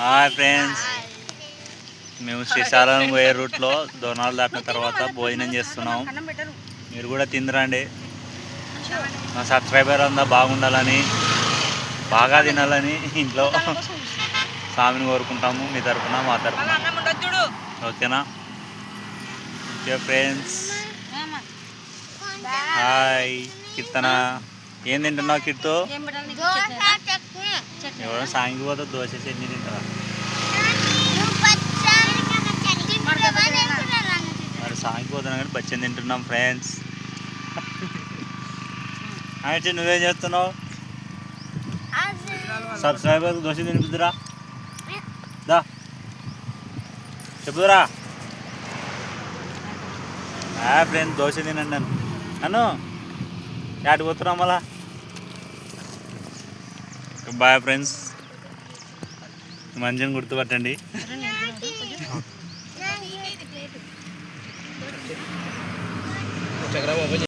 Hi friends, మేము శ్రీశైలం పోయే రూట్లో దోనాలు దాటిన తర్వాత భోజనం చేస్తున్నాం. మీరు కూడా తిందిరండి. మా సబ్స్క్రైబర్ అంతా బాగుండాలని, బాగా తినాలని ఇంట్లో స్వామిని కోరుకుంటాము. మీ తరఫున మా తరఫున ఓకేనా? Okay friends, hi. కీర్తన ఏం తింటున్నావు? కిట్టు ఎవరో సాంగికి పోతా దోశ చట్నీ తింటారా? మరి సాంగికి పోతున్నా కానీ బచ్చని తింటున్నాం ఫ్రెండ్స్. అయితే నువ్వేం చేస్తున్నావు? సబ్స్క్రైబర్ దోశ తినిపిద్దురా, దా చెప్పుదురా. ఫ్రెండ్స్ దోశ తినండి నన్ను యాడికి పోతున్నాం మళ్ళా. బాయ్ ఫ్రెండ్స్, మంచిగా గుర్తుపట్టండి.